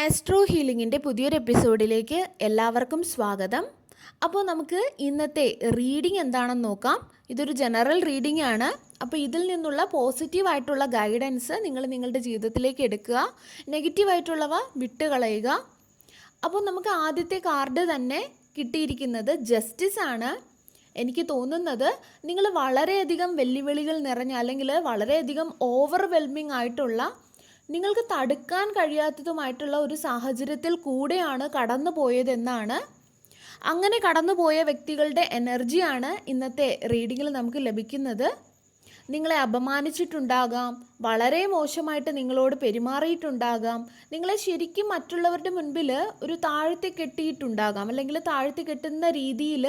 Astro ഹീലിംഗിൻ്റെ പുതിയൊരു എപ്പിസോഡിലേക്ക് എല്ലാവർക്കും സ്വാഗതം. അപ്പോൾ നമുക്ക് ഇന്നത്തെ റീഡിംഗ് എന്താണെന്ന് നോക്കാം. ഇതൊരു ജനറൽ റീഡിംഗ് ആണ്. അപ്പോൾ ഇതിൽ നിന്നുള്ള പോസിറ്റീവായിട്ടുള്ള ഗൈഡൻസ് നിങ്ങൾ നിങ്ങളുടെ ജീവിതത്തിലേക്ക് എടുക്കുക, നെഗറ്റീവായിട്ടുള്ളവ വിട്ടുകളയുക. അപ്പോൾ നമുക്ക് ആദ്യത്തെ കാർഡ് തന്നെ കിട്ടിയിരിക്കുന്നത് ജസ്റ്റിസ് ആണ്. എനിക്ക് തോന്നുന്നത് നിങ്ങൾ വളരെയധികം വെല്ലുവിളികൾ നിറഞ്ഞ അല്ലെങ്കിൽ വളരെയധികം ഓവർവെൽമിംഗ് ആയിട്ടുള്ള നിങ്ങൾക്ക് തടുക്കാൻ കഴിയാത്തതുമായിട്ടുള്ള ഒരു സാഹചര്യത്തിൽ കൂടെയാണ് കടന്നു പോയതെന്നാണ്. അങ്ങനെ കടന്നുപോയ വ്യക്തികളുടെ എനർജിയാണ് ഇന്നത്തെ റീഡിങ്ങിൽ നമുക്ക് ലഭിക്കുന്നത്. നിങ്ങളെ അപമാനിച്ചിട്ടുണ്ടാകാം, വളരെ മോശമായിട്ട് നിങ്ങളോട് പെരുമാറിയിട്ടുണ്ടാകാം, നിങ്ങളെ ശരിക്കും മറ്റുള്ളവരുടെ മുൻപിൽ ഒരു താഴ്ത്തി കെട്ടിയിട്ടുണ്ടാകാം, അല്ലെങ്കിൽ താഴ്ത്തി കെട്ടുന്ന രീതിയിൽ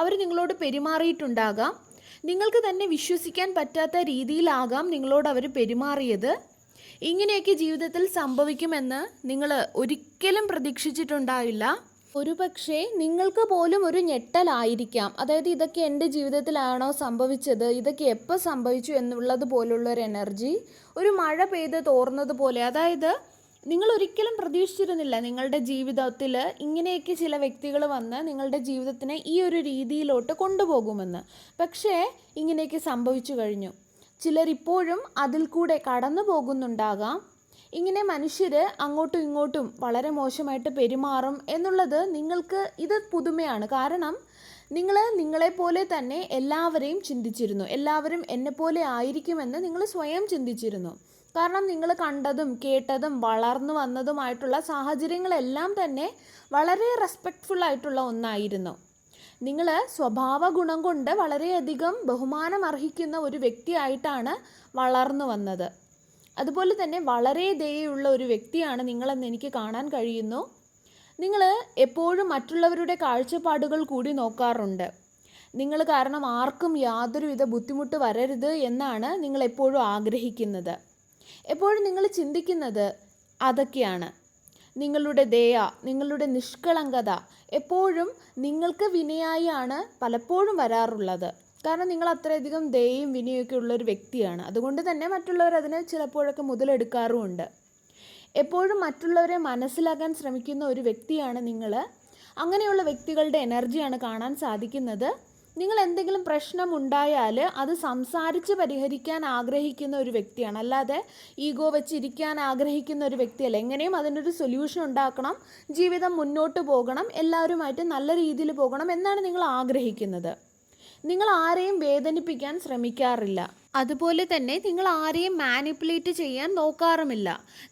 അവർ നിങ്ങളോട് പെരുമാറിയിട്ടുണ്ടാകാം. നിങ്ങൾക്ക് തന്നെ വിശ്വസിക്കാൻ പറ്റാത്ത രീതിയിലാകാം നിങ്ങളോട് അവർ പെരുമാറിയത്. ഇങ്ങനെയൊക്കെ ജീവിതത്തിൽ സംഭവിക്കുമെന്ന് നിങ്ങൾ ഒരിക്കലും പ്രതീക്ഷിച്ചിട്ടുണ്ടാവില്ല. ഒരുപക്ഷെ നിങ്ങൾക്ക് പോലും ഒരു ഞെട്ടലായിരിക്കാം. അതായത് ഇതൊക്കെ എൻ്റെ ജീവിതത്തിലാണോ സംഭവിച്ചത്, ഇതൊക്കെ എപ്പോൾ സംഭവിച്ചു എന്നുള്ളത് പോലുള്ളൊരു എനർജി, ഒരു മഴ പെയ്ത് തോർന്നതുപോലെ. അതായത് നിങ്ങൾ ഒരിക്കലും പ്രതീക്ഷിച്ചിരുന്നില്ല നിങ്ങളുടെ ജീവിതത്തിൽ ഇങ്ങനെയൊക്കെ ചില വ്യക്തികൾ വന്ന് നിങ്ങളുടെ ജീവിതത്തിനെ ഈ ഒരു രീതിയിലോട്ട് കൊണ്ടുപോകുമെന്ന്. പക്ഷേ ഇങ്ങനെയൊക്കെ സംഭവിച്ചു കഴിഞ്ഞു. ചിലരിപ്പോഴും അതിൽ കൂടെ കടന്നു പോകുന്നുണ്ടാകാം. ഇങ്ങനെ മനുഷ്യർ അങ്ങോട്ടും ഇങ്ങോട്ടും വളരെ മോശമായിട്ട് പെരുമാറും എന്നുള്ളത് നിങ്ങൾക്ക് ഇത് പുതുമയാണ്. കാരണം നിങ്ങളെപ്പോലെ തന്നെ എല്ലാവരെയും ചിന്തിച്ചിരുന്നു. എല്ലാവരും എന്നെപ്പോലെ ആയിരിക്കുമെന്ന് നിങ്ങൾ സ്വയം ചിന്തിച്ചിരുന്നു. കാരണം നിങ്ങൾ കണ്ടതും കേട്ടതും വളർന്നു വന്നതുമായിട്ടുള്ള സാഹചര്യങ്ങളെല്ലാം തന്നെ വളരെ റെസ്പെക്റ്റ്ഫുൾ ആയിട്ടുള്ള ഒന്നായിരുന്നു. നിങ്ങൾ സ്വഭാവ ഗുണം കൊണ്ട് വളരെയധികം ബഹുമാനം അർഹിക്കുന്ന ഒരു വ്യക്തിയായിട്ടാണ് വളർന്നു വന്നത്. അതുപോലെ തന്നെ വളരെ ദയയുള്ള ഒരു വ്യക്തിയാണ് നിങ്ങളെന്ന് എനിക്ക് കാണാൻ കഴിയുന്നു. നിങ്ങൾ എപ്പോഴും മറ്റുള്ളവരുടെ കാഴ്ചപ്പാടുകൾ കൂടി നോക്കാറുണ്ട്. നിങ്ങൾ കാരണം ആർക്കും യാതൊരുവിധ ബുദ്ധിമുട്ട് വരരുത് എന്നാണ് നിങ്ങൾ എപ്പോഴും ആഗ്രഹിക്കുന്നത്. എപ്പോഴും നിങ്ങൾ ചിന്തിക്കുന്നത് അതൊക്കെയാണ്. നിങ്ങളുടെ ദയ, നിങ്ങളുടെ നിഷ്കളങ്കത എപ്പോഴും നിങ്ങൾക്ക് വിനയായാണ് പലപ്പോഴും വരാറുള്ളത്. കാരണം നിങ്ങൾ അത്രയധികം ദയയും വിനയൊക്കെ ഉള്ളൊരു വ്യക്തിയാണ്. അതുകൊണ്ട് തന്നെ മറ്റുള്ളവർ അതിനെ ചിലപ്പോഴൊക്കെ മുതലെടുക്കാറുമുണ്ട്. എപ്പോഴും മറ്റുള്ളവരെ മനസ്സിലാക്കാൻ ശ്രമിക്കുന്ന ഒരു വ്യക്തിയാണ് നിങ്ങൾ. അങ്ങനെയുള്ള വ്യക്തികളുടെ എനർജിയാണ് കാണാൻ സാധിക്കുന്നത്. നിങ്ങൾ എന്തെങ്കിലും പ്രശ്നമുണ്ടായാൽ അത് സംസാരിച്ച് പരിഹരിക്കാൻ ആഗ്രഹിക്കുന്ന ഒരു വ്യക്തിയാണ്. അല്ലാതെ ഈഗോ വെച്ചിരിക്കാൻ ആഗ്രഹിക്കുന്ന ഒരു വ്യക്തിയല്ല. എങ്ങനെയും അതിനൊരു സൊല്യൂഷൻ ഉണ്ടാക്കണം, ജീവിതം മുന്നോട്ട് പോകണം, എല്ലാവരുമായിട്ട് നല്ല രീതിയിൽ പോകണം എന്നാണ് നിങ്ങൾ ആഗ്രഹിക്കുന്നത്. നിങ്ങൾ ആരെയും വേദനിപ്പിക്കാൻ ശ്രമിക്കാറില്ല. അതുപോലെ തന്നെ നിങ്ങൾ ആരെയും മാനിപ്പുലേറ്റ് ചെയ്യാൻ നോക്കാറുമില്ല.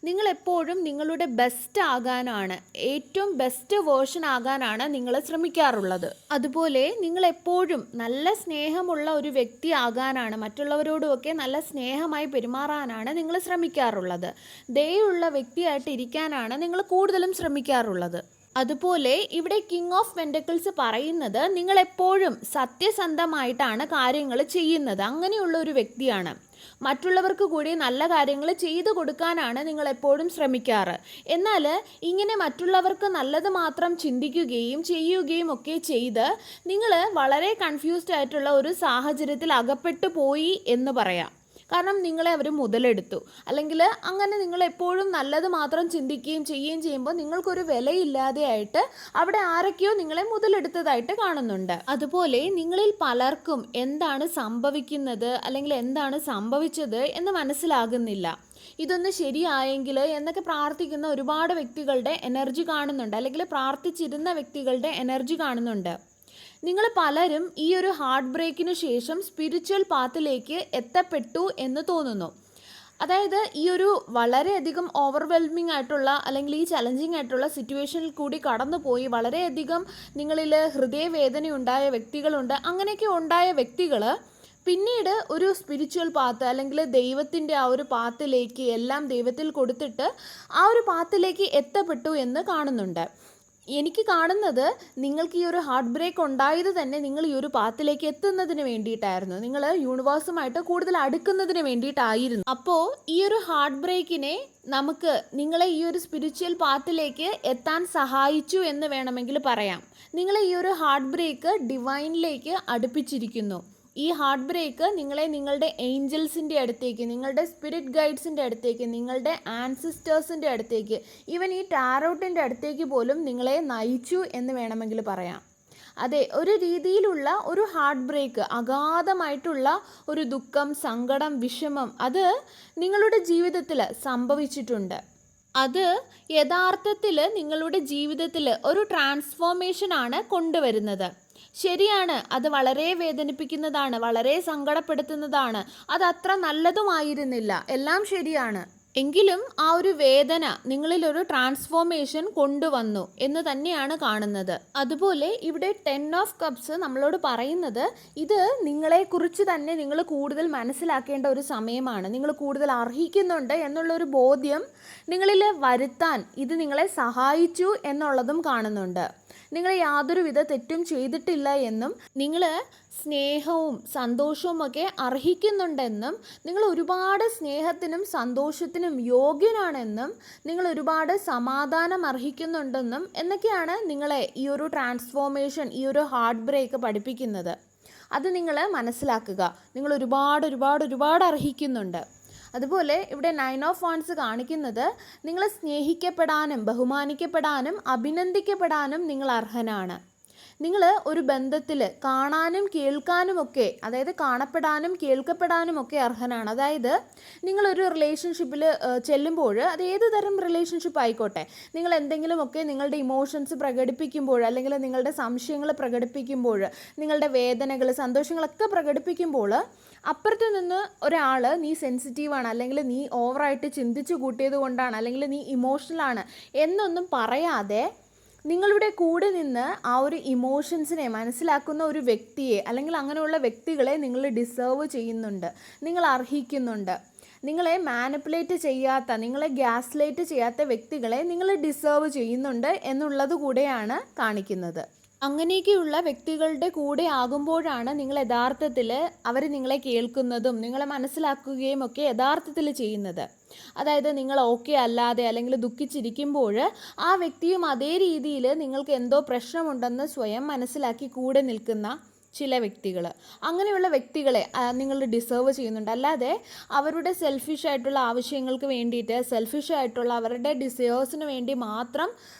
നിങ്ങൾ എപ്പോഴും നിങ്ങളുടെ ബെസ്റ്റ് ആകാനാണ്, ഏറ്റവും ബെസ്റ്റ് വേർഷൻ ആകാനാണ് നിങ്ങൾ ശ്രമിക്കാറുള്ളത്. അതുപോലെ നിങ്ങൾ എപ്പോഴും നല്ല സ്നേഹമുള്ള ഒരു വ്യക്തി ആകാനാണ്, മറ്റുള്ളവരോടുമൊക്കെ നല്ല സ്നേഹമായി പെരുമാറാനാണ് നിങ്ങൾ ശ്രമിക്കാറുള്ളത്. ദയുള്ള വ്യക്തിയായിട്ട് ഇരിക്കാനാണ് നിങ്ങൾ കൂടുതലും ശ്രമിക്കാറുള്ളത്. അതുപോലെ ഇവിടെ കിങ് ഓഫ് പെന്റക്കിൾസ് പറയുന്നത് നിങ്ങൾ എപ്പോഴും സത്യസന്ധമായിട്ടാണ് കാര്യങ്ങൾ ചെയ്യുന്നത്. അങ്ങനെയുള്ള ഒരു വ്യക്തിയാണ്. മറ്റുള്ളവർക്ക് കൂടി നല്ല കാര്യങ്ങൾ ചെയ്തു കൊടുക്കാനാണ് നിങ്ങൾ എപ്പോഴും ശ്രമിക്കാറ്. എന്നാൽ ഇങ്ങനെ മറ്റുള്ളവർക്ക് നല്ലത് മാത്രം ചിന്തിക്കുകയും ചെയ്യുകയും ഒക്കെ ചെയ്ത് നിങ്ങൾ വളരെ കൺഫ്യൂസ്ഡ് ആയിട്ടുള്ള ഒരു സാഹചര്യത്തിൽ അകപ്പെട്ടു പോയി എന്ന് പറയാം. കാരണം നിങ്ങളെ അവർ മുതലെടുത്തു, അല്ലെങ്കിൽ അങ്ങനെ നിങ്ങൾ എപ്പോഴും നല്ലത് മാത്രം ചിന്തിക്കുകയും ചെയ്യുകയും ചെയ്യുമ്പോൾ നിങ്ങൾക്കൊരു വിലയില്ലാതെയായിട്ട് അവിടെ ആരൊക്കെയോ നിങ്ങളെ മുതലെടുത്തതായിട്ട് കാണുന്നുണ്ട്. അതുപോലെ നിങ്ങളിൽ പലർക്കും എന്താണ് സംഭവിക്കുന്നത് അല്ലെങ്കിൽ എന്താണ് സംഭവിച്ചത് എന്ന് മനസ്സിലാകുന്നില്ല. ഇതൊന്ന് ശരിയായെങ്കിൽ എന്നൊക്കെ പ്രാർത്ഥിക്കുന്ന ഒരുപാട് വ്യക്തികളുടെ എനർജി കാണുന്നുണ്ട്, അല്ലെങ്കിൽ പ്രാർത്ഥിച്ചിരുന്ന വ്യക്തികളുടെ എനർജി കാണുന്നുണ്ട്. നിങ്ങൾ പലരും ഈ ഒരു ഹാർട്ട് ബ്രേക്കിന് ശേഷം സ്പിരിച്വൽ പാത്തിലേക്ക് എത്തപ്പെട്ടു എന്ന് തോന്നുന്നു. അതായത് ഈ ഒരു വളരെയധികം ഓവർവെൽമിംഗ് ആയിട്ടുള്ള അല്ലെങ്കിൽ ഈ ചലഞ്ചിങ് ആയിട്ടുള്ള സിറ്റുവേഷനിൽ കൂടി കടന്നുപോയി വളരെയധികം നിങ്ങളിൽ ഹൃദയവേദന ഉണ്ടായ വ്യക്തികളുണ്ട്. അങ്ങനെയൊക്കെ ഉണ്ടായ വ്യക്തികൾ പിന്നീട് ഒരു സ്പിരിച്വൽ പാത്ത് അല്ലെങ്കിൽ ദൈവത്തിൻ്റെ ആ ഒരു പാത്തിലേക്ക് എല്ലാം ദൈവത്തിൽ കൊടുത്തിട്ട് ആ ഒരു പാത്തിലേക്ക് എത്തപ്പെട്ടു എന്ന് കാണുന്നുണ്ട്. എനിക്ക് കാണുന്നത് നിങ്ങൾക്ക് ഈ ഒരു ഹാർട്ട് ബ്രേക്ക് ഉണ്ടായത് തന്നെ നിങ്ങൾ ഈ ഒരു പാത്തിലേക്ക് എത്തുന്നതിന് വേണ്ടിയിട്ടായിരുന്നു. നിങ്ങൾ യൂണിവേഴ്സുമായിട്ട് കൂടുതൽ അടുക്കുന്നതിന് വേണ്ടിയിട്ടായിരുന്നു. അപ്പോൾ ഈ ഒരു ഹാർട്ട് ബ്രേക്കിനെ നമുക്ക് നിങ്ങളെ ഈ ഒരു സ്പിരിച്വൽ പാത്തിലേക്ക് എത്താൻ സഹായിച്ചു എന്ന് വേണമെങ്കിൽ പറയാം. നിങ്ങളെ ഈ ഒരു ഹാർട്ട് ബ്രേക്ക് ഡിവൈനിലേക്ക് അടുപ്പിച്ചിരിക്കുന്നു. ഈ ഹാർട്ട് ബ്രേക്ക് നിങ്ങളെ നിങ്ങളുടെ ഏഞ്ചൽസിൻ്റെ അടുത്തേക്ക്, നിങ്ങളുടെ സ്പിരിറ്റ് ഗൈഡ്സിൻ്റെ അടുത്തേക്ക്, നിങ്ങളുടെ ആൻസിസ്റ്റേഴ്സിൻ്റെ അടുത്തേക്ക്, ഈവൻ ഈ ടാരോട്ടിൻ്റെ അടുത്തേക്ക് പോലും നിങ്ങളെ നയിച്ചു എന്ന് വേണമെങ്കിൽ പറയാം. അതെ, ഒരു രീതിയിലുള്ള ഒരു ഹാർട്ട് ബ്രേക്ക്, അഗാധമായിട്ടുള്ള ഒരു ദുഃഖം, സങ്കടം, വിഷമം അത് നിങ്ങളുടെ ജീവിതത്തിൽ സംഭവിച്ചിട്ടുണ്ട്. അത് യഥാർത്ഥത്തിൽ നിങ്ങളുടെ ജീവിതത്തിൽ ഒരു ട്രാൻസ്ഫോർമേഷനാണ് കൊണ്ടുവരുന്നത്. ശരിയാണ്, അത് വളരെ വേദനിപ്പിക്കുന്നതാണ്, വളരെ സങ്കടപ്പെടുത്തുന്നതാണ്, അത് അത്ര നല്ലതുമായിരുന്നില്ല, എല്ലാം ശരിയാണ്. എങ്കിലും ആ ഒരു വേദന നിങ്ങളിലൊരു ട്രാൻസ്ഫോർമേഷൻ കൊണ്ടുവന്നു എന്ന് തന്നെയാണ് കാണുന്നത്. അതുപോലെ ഇവിടെ 10 ഓഫ് കപ്സ് നമ്മളോട് പറയുന്നത് ഇത് നിങ്ങളെക്കുറിച്ച് തന്നെ നിങ്ങൾ കൂടുതൽ മനസ്സിലാക്കേണ്ട ഒരു സമയമാണ്. നിങ്ങൾ കൂടുതൽ അർഹിക്കുന്നുണ്ട് എന്നുള്ളൊരു ബോധ്യം നിങ്ങളിൽ വരുത്താൻ ഇത് നിങ്ങളെ സഹായിച്ചു എന്നുള്ളതും കാണുന്നുണ്ട്. നിങ്ങൾ യാതൊരുവിധ തെറ്റും ചെയ്തിട്ടില്ല എന്നും നിങ്ങൾ സ്നേഹവും സന്തോഷവും ഒക്കെ അർഹിക്കുന്നുണ്ടെന്നും നിങ്ങൾ ഒരുപാട് സ്നേഹത്തിനും സന്തോഷത്തിനും യോഗ്യനാണെന്നും നിങ്ങൾ ഒരുപാട് സമാധാനം അർഹിക്കുന്നുണ്ടെന്നും എന്നൊക്കെയാണ് നിങ്ങളെ ഈ ഒരു ട്രാൻസ്ഫോർമേഷൻ, ഈ ഒരു ഹാർട്ട് ബ്രേക്ക് പഠിപ്പിക്കുന്നത്. അത് നിങ്ങൾ മനസ്സിലാക്കുക. നിങ്ങൾ ഒരുപാട് അർഹിക്കുന്നുണ്ട്. അതുപോലെ ഇവിടെ 9 ഓഫ് വാൻഡ്സ് കാണിക്കുന്നത് നിങ്ങൾ സ്നേഹിക്കപ്പെടാനും ബഹുമാനിക്കപ്പെടാനും അഭിനന്ദിക്കപ്പെടാനും നിങ്ങൾ അർഹനാണ്. നിങ്ങൾ ഒരു ബന്ധത്തിൽ കാണാനും കേൾക്കാനുമൊക്കെ, അതായത് കാണപ്പെടാനും കേൾക്കപ്പെടാനും ഒക്കെ അർഹനാണ്. അതായത് നിങ്ങളൊരു റിലേഷൻഷിപ്പിൽ ചെല്ലുമ്പോൾ, അത് ഏത് തരം റിലേഷൻഷിപ്പ് ആയിക്കോട്ടെ, നിങ്ങൾ എന്തെങ്കിലുമൊക്കെ നിങ്ങളുടെ ഇമോഷൻസ് പ്രകടിപ്പിക്കുമ്പോൾ, അല്ലെങ്കിൽ നിങ്ങളുടെ സംശയങ്ങൾ പ്രകടിപ്പിക്കുമ്പോൾ, നിങ്ങളുടെ വേദനകൾ സന്തോഷങ്ങളൊക്കെ പ്രകടിപ്പിക്കുമ്പോൾ അപ്പുറത്ത് നിന്ന് ഒരാൾ നീ സെൻസിറ്റീവാണ്, അല്ലെങ്കിൽ നീ ഓവറായിട്ട് ചിന്തിച്ചു കൂട്ടിയത് കൊണ്ടാണ്, അല്ലെങ്കിൽ നീ ഇമോഷണലാണ് എന്നൊന്നും പറയാതെ നിങ്ങളുടെ കൂടെ നിന്ന് ആ ഒരു ഇമോഷൻസിനെ മനസ്സിലാക്കുന്ന ഒരു വ്യക്തിയെ, അല്ലെങ്കിൽ അങ്ങനെയുള്ള വ്യക്തികളെ നിങ്ങൾ ഡിസേർവ് ചെയ്യുന്നുണ്ട്, നിങ്ങൾ അർഹിക്കുന്നുണ്ട്. നിങ്ങളെ മാനിപ്പുലേറ്റ് ചെയ്യാത്ത, നിങ്ങളെ ഗ്യാസ് ലൈറ്റ് ചെയ്യാത്ത വ്യക്തികളെ നിങ്ങൾ ഡിസേർവ് ചെയ്യുന്നുണ്ട് എന്നുള്ളത് കൂടെയാണ് കാണിക്കുന്നത്. അങ്ങനെയൊക്കെയുള്ള വ്യക്തികളുടെ കൂടെ ആകുമ്പോഴാണ് നിങ്ങൾ യഥാർത്ഥത്തിൽ അവർ നിങ്ങളെ കേൾക്കുന്നതും നിങ്ങളെ മനസ്സിലാക്കുകയും ഒക്കെ യഥാർത്ഥത്തിൽ ചെയ്യുന്നത്. അതായത് നിങ്ങൾ ഓക്കെ അല്ലാതെ അല്ലെങ്കിൽ ദുഃഖിച്ചിരിക്കുമ്പോൾ ആ വ്യക്തിയും അതേ രീതിയിൽ നിങ്ങൾക്ക് എന്തോ പ്രശ്നമുണ്ടെന്ന് സ്വയം മനസ്സിലാക്കി കൂടെ നിൽക്കുന്ന ചില വ്യക്തികൾ, അങ്ങനെയുള്ള വ്യക്തികളെ നിങ്ങൾ ഡിസേർവ് ചെയ്യുന്നുണ്ട്. അല്ലാതെ അവരുടെ സെൽഫിഷായിട്ടുള്ള ആവശ്യങ്ങൾക്ക് വേണ്ടിയിട്ട്, സെൽഫിഷായിട്ടുള്ള അവരുടെ ഡിസേഴ്സിന് വേണ്ടി മാത്രം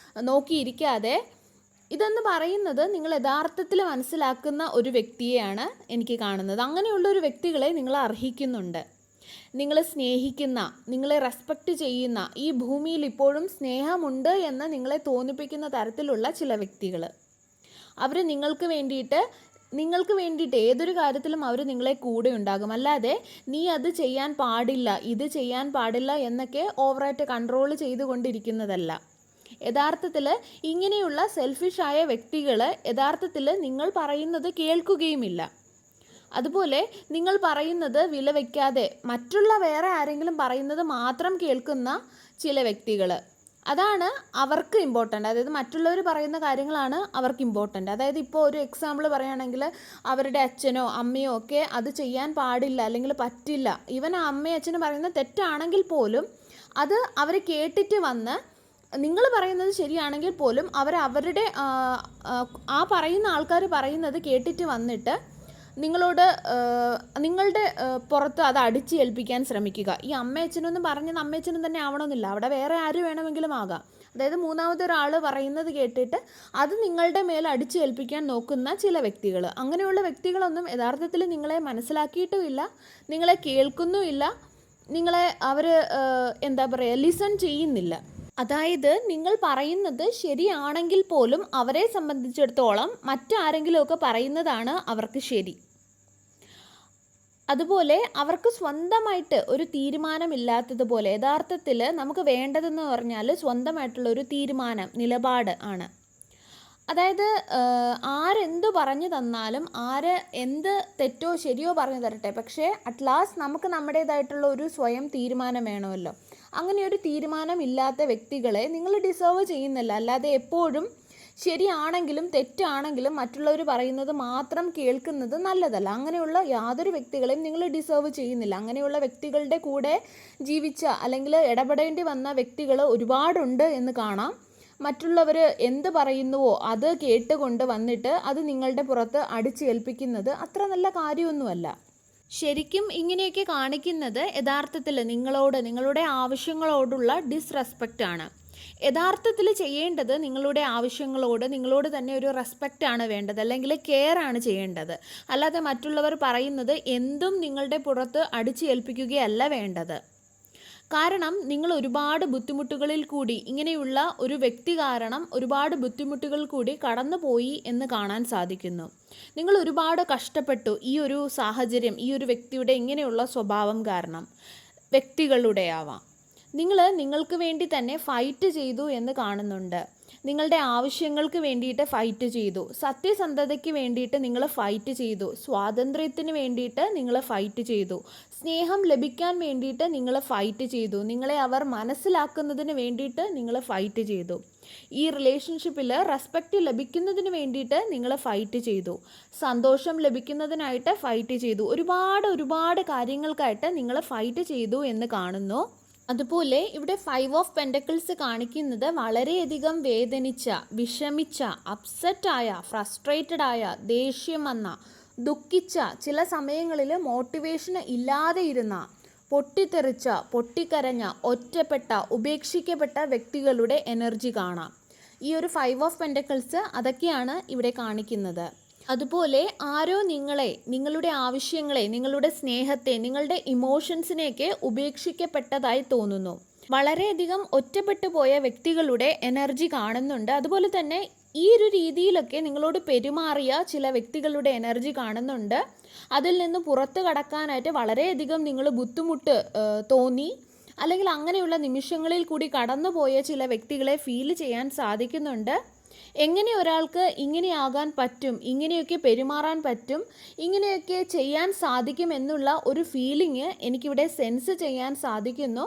നോക്കിയിരിക്കാതെ, ഇതെന്ന് പറയുന്നത് നിങ്ങൾ യഥാർത്ഥത്തിൽ മനസ്സിലാക്കുന്ന ഒരു വ്യക്തിയെയാണ് എനിക്ക് കാണുന്നത്. അങ്ങനെയുള്ള ഒരു വ്യക്തികളെ നിങ്ങൾ അർഹിക്കുന്നുണ്ട്. നിങ്ങളെ സ്നേഹിക്കുന്ന, നിങ്ങളെ റെസ്പെക്റ്റ് ചെയ്യുന്ന, ഈ ഭൂമിയിൽ ഇപ്പോഴും സ്നേഹമുണ്ട് എന്ന് നിങ്ങളെ തോന്നിപ്പിക്കുന്ന തരത്തിലുള്ള ചില വ്യക്തികൾ, അവർ നിങ്ങൾക്ക് വേണ്ടിയിട്ട് ഏതൊരു കാര്യത്തിലും അവർ നിങ്ങളെ കൂടെ ഉണ്ടാകും. അല്ലാതെ നീ അത് ചെയ്യാൻ പാടില്ല, ഇത് ചെയ്യാൻ പാടില്ല എന്നൊക്കെ ഓവറായിട്ട് കൺട്രോൾ ചെയ്തുകൊണ്ടിരിക്കുന്നതല്ല. യഥാർത്ഥത്തിൽ ഇങ്ങനെയുള്ള സെൽഫിഷായ വ്യക്തികൾ യഥാർത്ഥത്തിൽ നിങ്ങൾ പറയുന്നത് കേൾക്കുകയുമില്ല. അതുപോലെ നിങ്ങൾ പറയുന്നത് വില വയ്ക്കാതെ മറ്റുള്ള വേറെ ആരെങ്കിലും പറയുന്നത് മാത്രം കേൾക്കുന്ന ചില വ്യക്തികൾ, അതാണ് അവർക്ക് ഇമ്പോർട്ടൻ്റ്. അതായത് മറ്റുള്ളവർ പറയുന്ന കാര്യങ്ങളാണ് അവർക്ക് ഇമ്പോർട്ടൻ്റ്. അതായത് ഇപ്പോൾ ഒരു എക്സാമ്പിൾ പറയുകയാണെങ്കിൽ, അവരുടെ അച്ഛനോ അമ്മയോ ഒക്കെ അത് ചെയ്യാൻ പാടില്ല അല്ലെങ്കിൽ പറ്റില്ല, ഈവൻ അമ്മയും അച്ഛനും പറയുന്നത് തെറ്റാണെങ്കിൽ പോലും അത് അവർ കേട്ടിട്ട് വന്ന്, നിങ്ങൾ പറയുന്നത് ശരിയാണെങ്കിൽ പോലും അവരുടെ ആ പറയുന്ന ആൾക്കാർ പറയുന്നത് കേട്ടിട്ട് വന്നിട്ട് നിങ്ങളുടെ പുറത്ത് അത് അടിച്ചേൽപ്പിക്കാൻ ശ്രമിക്കുക. ഈ അമ്മയച്ഛനൊന്നും പറഞ്ഞത് അമ്മയച്ഛനും തന്നെ ആവണമെന്നില്ല, അവിടെ വേറെ ആര് വേണമെങ്കിലും ആകാം. അതായത് മൂന്നാമതൊരാൾ പറയുന്നത് കേട്ടിട്ട് അത് നിങ്ങളുടെ മേൽ അടിച്ചേൽപ്പിക്കാൻ നോക്കുന്ന ചില വ്യക്തികൾ, അങ്ങനെയുള്ള വ്യക്തികളൊന്നും യഥാർത്ഥത്തിൽ നിങ്ങളെ മനസ്സിലാക്കിയിട്ടുമില്ല, നിങ്ങളെ കേൾക്കുന്നുമില്ല, നിങ്ങളെ അവർ ലിസൺ ചെയ്യുന്നില്ല. അതായത് നിങ്ങൾ പറയുന്നത് ശരിയാണെങ്കിൽ പോലും അവരെ സംബന്ധിച്ചിടത്തോളം മറ്റാരെങ്കിലുമൊക്കെ പറയുന്നതാണ് അവർക്ക് ശരി. അതുപോലെ അവർക്ക് സ്വന്തമായിട്ട് ഒരു തീരുമാനമില്ലാത്തതുപോലെ, യഥാർത്ഥത്തിൽ നമുക്ക് വേണ്ടതെന്ന് പറഞ്ഞാൽ സ്വന്തമായിട്ടുള്ള ഒരു തീരുമാനം, നിലപാട് ആണ്. അതായത് ആരെന്ത് പറഞ്ഞു തന്നാലും, ആര് എന്ത് തെറ്റോ ശരിയോ പറഞ്ഞു തരട്ടെ, പക്ഷേ അറ്റ് ലാസ്റ്റ് നമുക്ക് നമ്മുടേതായിട്ടുള്ള ഒരു സ്വയം തീരുമാനം വേണമല്ലോ. അങ്ങനെ ഒരു തീരുമാനമില്ലാത്ത വ്യക്തികളെ നിങ്ങൾ ഡിസേർവ് ചെയ്യുന്നില്ല. അല്ലാതെ എപ്പോഴും ശരിയാണെങ്കിലും തെറ്റാണെങ്കിലും മറ്റുള്ളവർ പറയുന്നത് മാത്രം കേൾക്കുന്നത് നല്ലതല്ല. അങ്ങനെയുള്ള യാതൊരു വ്യക്തികളെയും നിങ്ങൾ ഡിസേർവ് ചെയ്യുന്നില്ല. അങ്ങനെയുള്ള വ്യക്തികളുടെ കൂടെ ജീവിച്ച അല്ലെങ്കിൽ ഇടപെടേണ്ടി വന്ന വ്യക്തികൾ ഒരുപാടുണ്ട് എന്ന് കാണാം. മറ്റുള്ളവർ എന്ത് പറയുന്നുവോ അത് കേട്ടുകൊണ്ട് വന്നിട്ട് അത് നിങ്ങളുടെ പുറത്ത് അടിച്ചേൽപ്പിക്കുന്നത് അത്ര നല്ല കാര്യമൊന്നുമല്ല. ശരിക്കും ഇങ്ങനെയൊക്കെ കാണിക്കുന്നത് യഥാർത്ഥത്തിൽ നിങ്ങളുടെ ആവശ്യങ്ങളോടുള്ള ഡിസ്റെസ്പെക്റ്റ് ആണ്. യഥാർത്ഥത്തിൽ ചെയ്യേണ്ടത് നിങ്ങളുടെ ആവശ്യങ്ങളോട് നിങ്ങളോട് തന്നെ ഒരു റെസ്പെക്റ്റ് ആണ് വേണ്ടത്, അല്ലെങ്കിൽ കെയർ ആണ് ചെയ്യേണ്ടത്. അല്ലാതെ മറ്റുള്ളവർ പറയുന്നത് എന്തും നിങ്ങളുടെ പുറത്ത് അടിച്ചേൽപ്പിക്കുകയല്ല വേണ്ടത്. കാരണം നിങ്ങൾ ഒരുപാട് ബുദ്ധിമുട്ടുകളിൽ കൂടി, ഇങ്ങനെയുള്ള ഒരു വ്യക്തി കാരണം ഒരുപാട് ബുദ്ധിമുട്ടുകൾ കൂടി കടന്നുപോയി എന്ന് കാണാൻ സാധിക്കുന്നു. നിങ്ങൾ ഒരുപാട് കഷ്ടപ്പെട്ടു ഈ ഒരു സാഹചര്യം, ഈ ഒരു വ്യക്തിയുടെ ഇങ്ങനെയുള്ള സ്വഭാവം കാരണം. വ്യക്തികളുടെ ആവാം. നിങ്ങൾക്ക് വേണ്ടി തന്നെ ഫൈറ്റ് ചെയ്തു എന്ന് കാണുന്നുണ്ട്. നിങ്ങളുടെ ആവശ്യങ്ങൾക്ക് വേണ്ടിയിട്ട് ഫൈറ്റ് ചെയ്തു, സത്യസന്ധതയ്ക്ക് വേണ്ടിയിട്ട് നിങ്ങൾ ഫൈറ്റ് ചെയ്തു, സ്വാതന്ത്ര്യത്തിന് വേണ്ടിയിട്ട് നിങ്ങൾ ഫൈറ്റ് ചെയ്തു, സ്നേഹം ലഭിക്കാൻ വേണ്ടിയിട്ട് നിങ്ങൾ ഫൈറ്റ് ചെയ്തു, നിങ്ങളെ അവർ മനസ്സിലാക്കുന്നതിന് വേണ്ടിയിട്ട് നിങ്ങൾ ഫൈറ്റ് ചെയ്തു, ഈ റിലേഷൻഷിപ്പിൽ റെസ്പെക്റ്റ് ലഭിക്കുന്നതിന് വേണ്ടിയിട്ട് നിങ്ങൾ ഫൈറ്റ് ചെയ്തു, സന്തോഷം ലഭിക്കുന്നതിനായിട്ട് ഫൈറ്റ് ചെയ്തു, ഒരുപാട് കാര്യങ്ങൾക്കായിട്ട് നിങ്ങൾ ഫൈറ്റ് ചെയ്തു എന്ന് കാണുന്നു. അതുപോലെ ഇവിടെ 5 ഓഫ് പെൻറ്റക്കിൾസ് കാണിക്കുന്നത് വളരെയധികം വേദനിച്ച, വിഷമിച്ച, അപ്സെറ്റായ, ഫ്രസ്ട്രേറ്റഡായ, ദേഷ്യം വന്ന, ദുഃഖിച്ച, ചില സമയങ്ങളിൽ മോട്ടിവേഷൻ ഇല്ലാതെ ഇരുന്ന, പൊട്ടിത്തെറിച്ച, പൊട്ടിക്കരഞ്ഞ, ഒറ്റപ്പെട്ട, ഉപേക്ഷിക്കപ്പെട്ട വ്യക്തികളുടെ എനർജി കാണാം. ഈ ഒരു 5 ഓഫ് പെൻറ്റക്കിൾസ് അതൊക്കെയാണ് ഇവിടെ കാണിക്കുന്നത്. അതുപോലെ ആരോ നിങ്ങളുടെ ആവശ്യങ്ങളെ, നിങ്ങളുടെ സ്നേഹത്തെ, നിങ്ങളുടെ ഇമോഷൻസിനെയൊക്കെ ഉപേക്ഷിക്കപ്പെട്ടതായി തോന്നുന്നു. വളരെയധികം ഒറ്റപ്പെട്ടു പോയ വ്യക്തികളുടെ എനർജി കാണുന്നുണ്ട്. അതുപോലെ തന്നെ ഈ ഒരു രീതിയിലൊക്കെ നിങ്ങളോട് പെരുമാറിയ ചില വ്യക്തികളുടെ എനർജി കാണുന്നുണ്ട്. അതിൽ നിന്ന് പുറത്തു കടക്കാനായിട്ട് വളരെയധികം നിങ്ങൾ ബുദ്ധിമുട്ട് തോന്നി, അല്ലെങ്കിൽ അങ്ങനെയുള്ള നിമിഷങ്ങളിൽ കൂടി കടന്നുപോയ ചില വ്യക്തികളെ ഫീൽ ചെയ്യാൻ സാധിക്കുന്നുണ്ട്. എങ്ങനെ ഒരാൾക്ക് ഇങ്ങനെയാകാൻ പറ്റും, ഇങ്ങനെയൊക്കെ പെരുമാറാൻ പറ്റും, ഇങ്ങനെയൊക്കെ ചെയ്യാൻ സാധിക്കും എന്നുള്ള ഒരു ഫീലിംഗ് എനിക്കിവിടെ സെൻസ് ചെയ്യാൻ സാധിക്കുന്നു.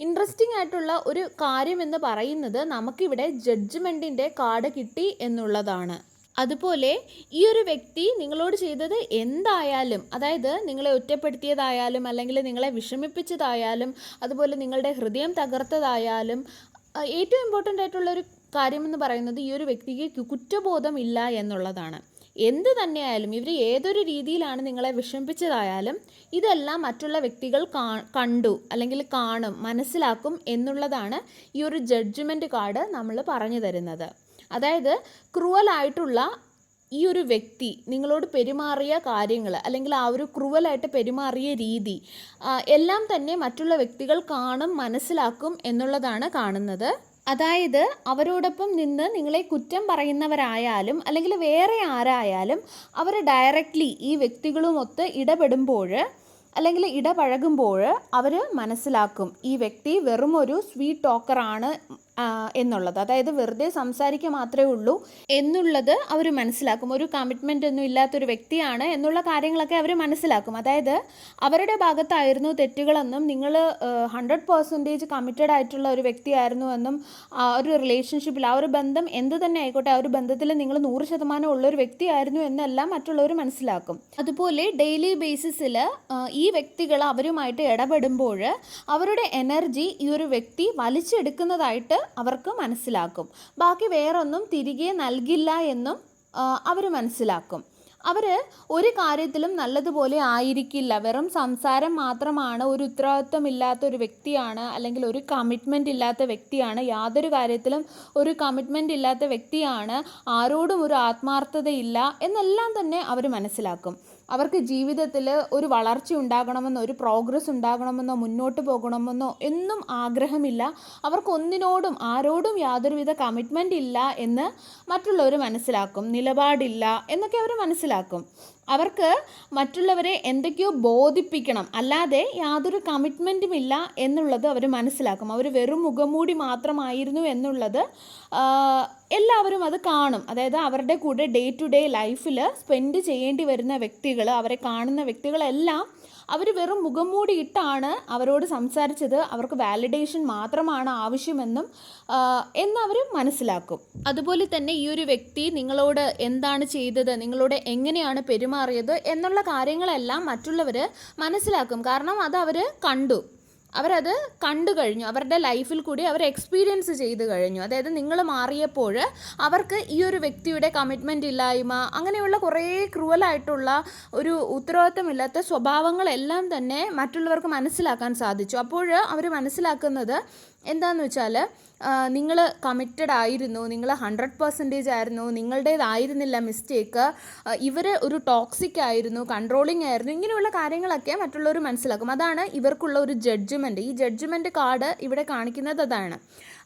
ഇൻട്രസ്റ്റിംഗ് ആയിട്ടുള്ള ഒരു കാര്യം എന്ന് പറയുന്നത് നമുക്കിവിടെ ജഡ്ജ്മെൻറ്റിൻ്റെ കാർഡ് കിട്ടി എന്നുള്ളതാണ്. അതുപോലെ ഈ ഒരു വ്യക്തി നിങ്ങളോട് ചെയ്തത് എന്തായാലും, അതായത് നിങ്ങളെ ഒറ്റപ്പെടുത്തിയതായാലും, അല്ലെങ്കിൽ നിങ്ങളെ വിഷമിപ്പിച്ചതായാലും, അതുപോലെ നിങ്ങളുടെ ഹൃദയം തകർത്തതായാലും, ഏറ്റവും ഇമ്പോർട്ടൻ്റ് ആയിട്ടുള്ളൊരു കാര്യമെന്ന് പറയുന്നത് ഈ ഒരു വ്യക്തിക്ക് കുറ്റബോധമില്ല എന്നുള്ളതാണ്. എന്ത് തന്നെയായാലും, ഇവർ ഏതൊരു രീതിയിലാണ് നിങ്ങളെ വിഷമിപ്പിച്ചതായാലും ഇതെല്ലാം മറ്റുള്ള വ്യക്തികൾ കണ്ടു, അല്ലെങ്കിൽ കാണും, മനസ്സിലാക്കും എന്നുള്ളതാണ് ഈ ഒരു ജഡ്ജ്മെൻറ്റ് കാർഡ് നമ്മൾ പറഞ്ഞു തരുന്നത്. അതായത് ക്രൂവലായിട്ടുള്ള ഈ ഒരു വ്യക്തി നിങ്ങളോട് പെരുമാറിയ കാര്യങ്ങൾ, അല്ലെങ്കിൽ ആ ഒരു ക്രൂവലായിട്ട് പെരുമാറിയ രീതി എല്ലാം തന്നെ മറ്റുള്ള വ്യക്തികൾ കാണും, മനസ്സിലാക്കും എന്നുള്ളതാണ് കാണുന്നത്. അതായത് അവരോടൊപ്പം നിന്ന് നിങ്ങളെ കുറ്റം പറയുന്നവരായാലും അല്ലെങ്കിൽ വേറെ ആരായാലും അവർ ഡയറക്റ്റ്ലി ഈ വ്യക്തികളുമൊത്ത് ഇടപെടുമ്പോൾ അല്ലെങ്കിൽ ഇടപഴകുമ്പോൾ അവർ മനസ്സിലാക്കും ഈ വ്യക്തി വെറും ഒരു സ്വീറ്റ് ടോക്കറാണ് എന്നുള്ളത്. അതായത് വെറുതെ സംസാരിക്കുക മാത്രമേ ഉള്ളൂ എന്നുള്ളത് അവർ മനസ്സിലാക്കും. ഒരു കമ്മിറ്റ്മെൻ്റ് ഒന്നും ഇല്ലാത്തൊരു വ്യക്തിയാണ് എന്നുള്ള കാര്യങ്ങളൊക്കെ അവർ മനസ്സിലാക്കും. അതായത് അവരുടെ ഭാഗത്തായിരുന്നു തെറ്റുകളെന്നും നിങ്ങൾ 100% കമ്മിറ്റഡ് ആയിട്ടുള്ള ഒരു വ്യക്തിയായിരുന്നു എന്നും, ആ ഒരു റിലേഷൻഷിപ്പിൽ, ആ ഒരു ബന്ധം എന്ത് തന്നെ ആയിക്കോട്ടെ, ആ ഒരു ബന്ധത്തിൽ നിങ്ങൾ 100% ഉള്ളൊരു വ്യക്തിയായിരുന്നു എന്നെല്ലാം മറ്റുള്ളവർ മനസ്സിലാക്കും. അതുപോലെ ഡെയിലി ബേസിസിൽ ഈ വ്യക്തികൾ അവരുമായിട്ട് ഇടപെടുമ്പോൾ അവരുടെ എനർജി ഈ ഒരു വ്യക്തി വലിച്ചെടുക്കുന്നതായിട്ട് അവർക്ക് മനസ്സിലാക്കും. ബാക്കി വേറൊന്നും തിരികെ നൽകില്ല എന്നും അവർ മനസ്സിലാക്കും. അവർ ഒരു കാര്യത്തിലും നല്ലതുപോലെ ആയിരിക്കില്ല, വെറും സംസാരം മാത്രമാണ്, ഒരു ഉത്തരവാദിത്വമില്ലാത്ത ഒരു വ്യക്തിയാണ്, അല്ലെങ്കിൽ ഒരു കമ്മിറ്റ്മെൻ്റ് ഇല്ലാത്ത വ്യക്തിയാണ്, യാതൊരു കാര്യത്തിലും ഒരു കമ്മിറ്റ്മെൻ്റ് ഇല്ലാത്ത വ്യക്തിയാണ്, ആരോടും ഒരു ആത്മാർത്ഥതയില്ല എന്നെല്ലാം തന്നെ അവർ മനസ്സിലാക്കും. അവർക്ക് ജീവിതത്തിൽ ഒരു വളർച്ച ഉണ്ടാകണമെന്നോ, ഒരു പ്രോഗ്രസ് ഉണ്ടാകണമെന്നോ, മുന്നോട്ട് പോകണമെന്നോ എന്നും ആഗ്രഹമില്ല. അവർക്കൊന്നിനോടും ആരോടും യാതൊരുവിധ കമ്മിറ്റ്മെൻ്റ് ഇല്ല എന്ന് മറ്റുള്ളവർ മനസ്സിലാക്കും. നിലപാടില്ല എന്നൊക്കെ അവർ മനസ്സിലാക്കും. അവർക്ക് മറ്റുള്ളവരെ എന്തൊക്കെയോ ബോധിപ്പിക്കണം, അല്ലാതെ യാതൊരു കമ്മിറ്റ്മെൻറ്റും ഇല്ല എന്നുള്ളത് അവർ മനസ്സിലാക്കും. അവർ വെറും മുഖംമൂടി മാത്രമായിരുന്നു എന്നുള്ളത് എല്ലാവരും അത് കാണും. അതായത് അവരുടെ കൂടെ ഡേ ടു ഡേ ലൈഫിൽ സ്പെൻഡ് ചെയ്യേണ്ടി വരുന്ന വ്യക്തികൾ, അവരെ കാണുന്ന വ്യക്തികളെല്ലാം അവർ വെറും മുഖംമൂടി ഇട്ടാണ് അവരോട് സംസാരിച്ചത്, അവർക്ക് വാലിഡേഷൻ മാത്രമാണ് ആവശ്യമെന്നും എന്നവർ മനസ്സിലാക്കും. അതുപോലെ തന്നെ ഈ ഒരു വ്യക്തി നിങ്ങളോട് എന്താണ് ചെയ്തത്, നിങ്ങളോട് എങ്ങനെയാണ് പെരുമാറിയത് എന്നുള്ള കാര്യങ്ങളെല്ലാം മറ്റുള്ളവർ മനസ്സിലാക്കും. കാരണം അത് അവർ കണ്ടു, അവരത് കണ്ടു കഴിഞ്ഞു, അവരുടെ ലൈഫിൽ കൂടി അവർ എക്സ്പീരിയൻസ് ചെയ്ത് കഴിഞ്ഞു. അതായത് നിങ്ങൾ മാറിയപ്പോൾ അവർക്ക് ഈ ഒരു വ്യക്തിയുടെ കമ്മിറ്റ്മെൻ്റ് ഇല്ലായ്മ, അങ്ങനെയുള്ള കുറേ ക്രൂവലായിട്ടുള്ള ഒരു ഉത്തരവാദിത്തമില്ലാത്ത സ്വഭാവങ്ങളെല്ലാം തന്നെ മറ്റുള്ളവർക്ക് മനസ്സിലാക്കാൻ സാധിച്ചു. അപ്പോൾ അവർ മനസ്സിലാക്കുന്നത് എന്താണെന്ന് വെച്ചാൽ, നിങ്ങൾ കമ്മിറ്റഡ് ആയിരുന്നു, നിങ്ങൾ 100% ആയിരുന്നു, നിങ്ങളുടേതായിരുന്നില്ല മിസ്റ്റേക്ക്, ഇവർ ഒരു ടോക്സിക് ആയിരുന്നു, കൺട്രോളിങ് ആയിരുന്നു, ഇങ്ങനെയുള്ള കാര്യങ്ങളൊക്കെ മറ്റുള്ളവർ മനസ്സിലാക്കും. അതാണ് ഇവർക്കുള്ള ഒരു ജഡ്ജ്മെൻറ്റ്. ഈ ജഡ്ജ്മെൻറ്റ് കാർഡ് ഇവിടെ കാണിക്കുന്നത് അതാണ്.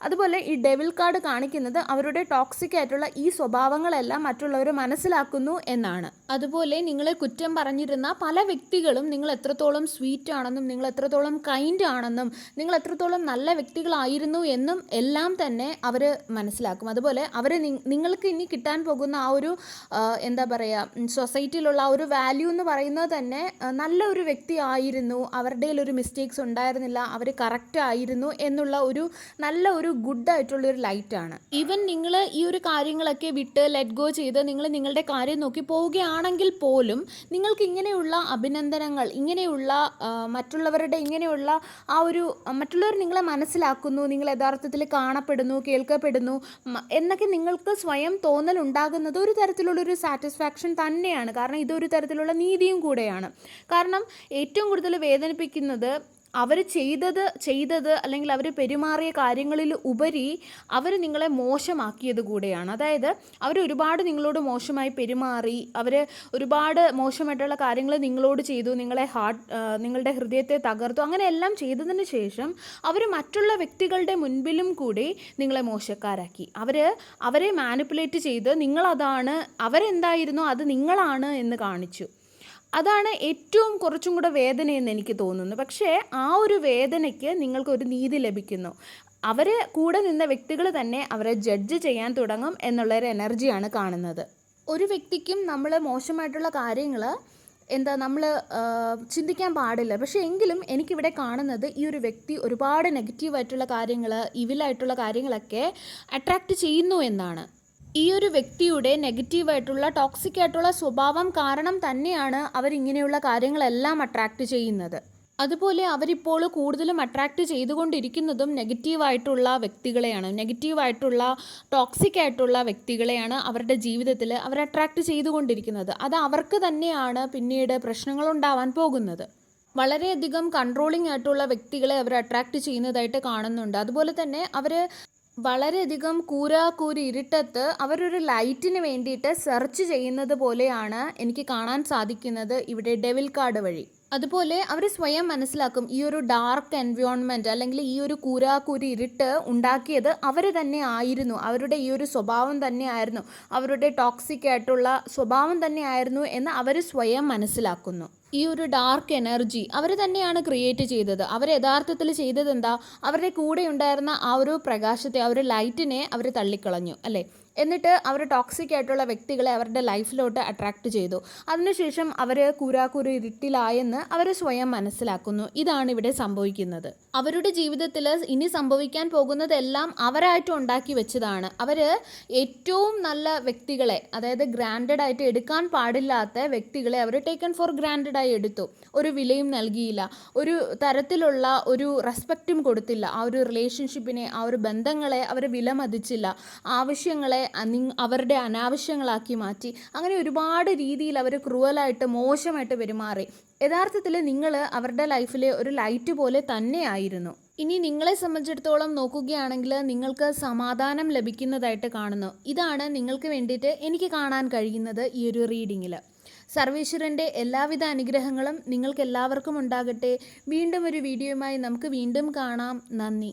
അതുപോലെ ഈ ഡെവിൽ കാർഡ് കാണിക്കുന്നത് അവരുടെ ടോക്സിക് ആയിട്ടുള്ള ഈ സ്വഭാവങ്ങളെല്ലാം മറ്റുള്ളവർ മനസ്സിലാക്കുന്നു എന്നാണ്. അതുപോലെ നിങ്ങളെ കുറ്റം പറഞ്ഞിരുന്ന പല വ്യക്തികളും നിങ്ങൾ എത്രത്തോളം സ്വീറ്റ് ആണെന്നും നിങ്ങൾ എത്രത്തോളം കൈൻഡ് ആണെന്നും നിങ്ങൾ എത്രത്തോളം നല്ല വ്യക്തികളായിരുന്നു എന്നും എല്ലാം തന്നെ അവർ മനസ്സിലാക്കും. അതുപോലെ അവർ നിങ്ങൾക്ക് ഇനി കിട്ടാൻ പോകുന്ന ആ ഒരു എന്താ പറയുക, സൊസൈറ്റിയിലുള്ള ആ ഒരു വാല്യൂ എന്ന് പറയുന്നത് തന്നെ നല്ല ഒരു വ്യക്തി ആയിരുന്നു, അവരുടെ ഒരു മിസ്റ്റേക്സ് ഉണ്ടായിരുന്നില്ല, അവർ കറക്റ്റ് ആയിരുന്നു എന്നുള്ള ഒരു നല്ല ഒരു ഗുഡായിട്ടുള്ളൊരു ലൈറ്റാണ്. ഈവൻ നിങ്ങൾ ഈ ഒരു കാര്യങ്ങളൊക്കെ വിട്ട് ലെറ്റ് ഗോ ചെയ്ത് നിങ്ങൾ നിങ്ങളുടെ കാര്യം നോക്കി പോവുകയാണെങ്കിൽ പോലും നിങ്ങൾക്ക് ഇങ്ങനെയുള്ള അഭിനന്ദനങ്ങൾ, ഇങ്ങനെയുള്ള മറ്റുള്ളവരുടെ ഇങ്ങനെയുള്ള ആ ഒരു മറ്റുള്ളവർ നിങ്ങളെ മനസ്സിലാക്കുന്നു, നിങ്ങൾ യഥാർത്ഥത്തിൽ കാണപ്പെടുന്നു, കേൾക്കപ്പെടുന്നു എന്നൊക്കെ നിങ്ങൾക്ക് സ്വയം തോന്നലുണ്ടാകുന്നത് ഒരു തരത്തിലുള്ളൊരു സാറ്റിസ്ഫാക്ഷൻ തന്നെയാണ്. കാരണം ഇതൊരു തരത്തിലുള്ള നീതിയും കൂടെയാണ്. കാരണം ഏറ്റവും കൂടുതൽ വേദനിപ്പിക്കുന്നത് അവർ ചെയ്തത് അല്ലെങ്കിൽ അവർ പെരുമാറിയ കാര്യങ്ങളിൽ ഉപരി അവർ നിങ്ങളെ മോശമാക്കിയത് കൂടെയാണ്. അതായത് അവർ ഒരുപാട് നിങ്ങളോട് മോശമായി പെരുമാറി, അവർ ഒരുപാട് മോശമായിട്ടുള്ള കാര്യങ്ങൾ നിങ്ങളോട് ചെയ്തു, നിങ്ങളുടെ ഹൃദയത്തെ തകർത്തു. അങ്ങനെ എല്ലാം ചെയ്തതിന് ശേഷം അവർ മറ്റുള്ള വ്യക്തികളുടെ മുൻപിലും കൂടി നിങ്ങളെ മോശക്കാരാക്കി. അവരെ മാനിപ്പുലേറ്റ് ചെയ്ത് നിങ്ങളതാണ്, അവരെന്തായിരുന്നോ അത് നിങ്ങളാണ് എന്ന് കാണിച്ചു. അതാണ് ഏറ്റവും കുറച്ചും കൂടെ വേദനയെന്ന് എനിക്ക് തോന്നുന്നു. പക്ഷേ ആ ഒരു വേദനയ്ക്ക് നിങ്ങൾക്കൊരു നീതി ലഭിക്കുന്നു. അവർ കൂടെ നിന്ന വ്യക്തികൾ തന്നെ അവരെ ജഡ്ജ് ചെയ്യാൻ തുടങ്ങും എന്നുള്ളൊരു എനർജിയാണ് കാണുന്നത്. ഒരു വ്യക്തിക്കും നമ്മൾ മോശമായിട്ടുള്ള കാര്യങ്ങൾ നമ്മൾ ചിന്തിക്കാൻ പാടില്ല. പക്ഷേ എങ്കിലും എനിക്കിവിടെ കാണുന്നത് ഈ ഒരു വ്യക്തി ഒരുപാട് നെഗറ്റീവായിട്ടുള്ള കാര്യങ്ങൾ, ഇവിലായിട്ടുള്ള കാര്യങ്ങളൊക്കെ അട്രാക്റ്റ് ചെയ്യുന്നു എന്നാണ്. ഈ ഒരു വ്യക്തിയുടെ നെഗറ്റീവായിട്ടുള്ള ടോക്സിക് ആയിട്ടുള്ള സ്വഭാവം കാരണം തന്നെയാണ് അവരിങ്ങനെയുള്ള കാര്യങ്ങളെല്ലാം അട്രാക്റ്റ് ചെയ്യുന്നത്. അതുപോലെ അവരിപ്പോൾ കൂടുതലും അട്രാക്റ്റ് ചെയ്തുകൊണ്ടിരിക്കുന്നതും നെഗറ്റീവായിട്ടുള്ള വ്യക്തികളെയാണ്, നെഗറ്റീവായിട്ടുള്ള ടോക്സിക് ആയിട്ടുള്ള വ്യക്തികളെയാണ് അവരുടെ ജീവിതത്തിൽ അവർ അട്രാക്റ്റ് ചെയ്തുകൊണ്ടിരിക്കുന്നത്. അത് അവർക്ക് തന്നെയാണ് പിന്നീട് പ്രശ്നങ്ങളുണ്ടാവാൻ പോകുന്നത്. വളരെയധികം കൺട്രോളിംഗ് ആയിട്ടുള്ള വ്യക്തികളെ അവർ അട്രാക്റ്റ് ചെയ്യുന്നതായിട്ട് കാണുന്നുണ്ട്. അതുപോലെ തന്നെ അവർ വളരെയധികം കൂരി ഇരുട്ടത്ത് അവരൊരു ലൈറ്റിന് വേണ്ടിയിട്ട് സെർച്ച് ചെയ്യുന്നത് പോലെയാണ് എനിക്ക് കാണാൻ സാധിക്കുന്നത് ഇവിടെ ഡെവിൽ കാർഡ് വഴി. അതുപോലെ അവർ സ്വയം മനസ്സിലാക്കും ഈ ഒരു ഡാർക്ക് എൻവയോൺമെൻറ്റ് അല്ലെങ്കിൽ ഈ ഒരു കൂരി ഇരുട്ട് ഉണ്ടാക്കിയത് അവർ തന്നെ ആയിരുന്നു, അവരുടെ ഈ ഒരു സ്വഭാവം തന്നെയായിരുന്നു, അവരുടെ ടോക്സിക് ആയിട്ടുള്ള സ്വഭാവം തന്നെയായിരുന്നു എന്ന് അവർ സ്വയം മനസ്സിലാക്കുന്നു. ഈ ഒരു ഡാർക്ക് എനർജി അവർ തന്നെയാണ് ക്രിയേറ്റ് ചെയ്തത്. അവർ യഥാർത്ഥത്തിൽ ചെയ്തത് എന്താ, അവരുടെ കൂടെ ഉണ്ടായിരുന്ന ആ ഒരു പ്രകാശത്തെ, ആ ഒരു ലൈറ്റിനെ അവർ തള്ളിക്കളഞ്ഞു അല്ലേ. എന്നിട്ട് അവർ ടോക്സിക് ആയിട്ടുള്ള വ്യക്തികളെ അവരുടെ ലൈഫിലോട്ട് അട്രാക്റ്റ് ചെയ്തു. അതിനുശേഷം അവർ കൂരാക്കൂരി ഇരുട്ടിലായെന്ന് അവർ സ്വയം മനസ്സിലാക്കുന്നു. ഇതാണ് ഇവിടെ സംഭവിക്കുന്നത്. അവരുടെ ജീവിതത്തിൽ ഇനി സംഭവിക്കാൻ പോകുന്നതെല്ലാം അവരായിട്ട് ഉണ്ടാക്കി വെച്ചതാണ്. അവർ ഏറ്റവും നല്ല വ്യക്തികളെ, അതായത് ഗ്രാൻഡഡ് ആയിട്ട് എടുക്കാൻ പാടില്ലാത്ത വ്യക്തികളെ അവർ ടേക്കൺ ഫോർ ഗ്രാൻഡഡ് ആയി എടുത്തു. ഒരു വിലയും നൽകിയില്ല, ഒരു തരത്തിലുള്ള ഒരു റെസ്പെക്റ്റും കൊടുത്തില്ല. ആ ഒരു റിലേഷൻഷിപ്പിനെ, ആ ഒരു ബന്ധങ്ങളെ അവർ വിലമതിച്ചില്ല. ആവശ്യങ്ങളെ അവരുടെ അനാവശ്യങ്ങളാക്കി മാറ്റി. അങ്ങനെ ഒരുപാട് രീതിയിൽ അവർ ക്രൂവലായിട്ട് മോശമായിട്ട് പെരുമാറി. യഥാർത്ഥത്തിൽ നിങ്ങൾ അവരുടെ ലൈഫിലെ ഒരു ലൈറ്റ് പോലെ തന്നെയായിരുന്നു. ഇനി നിങ്ങളെ സംബന്ധിച്ചിടത്തോളം നോക്കുകയാണെങ്കിൽ നിങ്ങൾക്ക് സമാധാനം ലഭിക്കുന്നതായിട്ട് കാണുന്നു. ഇതാണ് നിങ്ങൾക്ക് വേണ്ടിയിട്ട് എനിക്ക് കാണാൻ കഴിയുന്നത് ഈ ഒരു റീഡിങ്ങിൽ. സർവേശ്വരൻ്റെ എല്ലാവിധ അനുഗ്രഹങ്ങളും നിങ്ങൾക്ക് എല്ലാവർക്കും ഉണ്ടാകട്ടെ. വീണ്ടും ഒരു വീഡിയോയുമായി നമുക്ക് വീണ്ടും കാണാം. നന്ദി.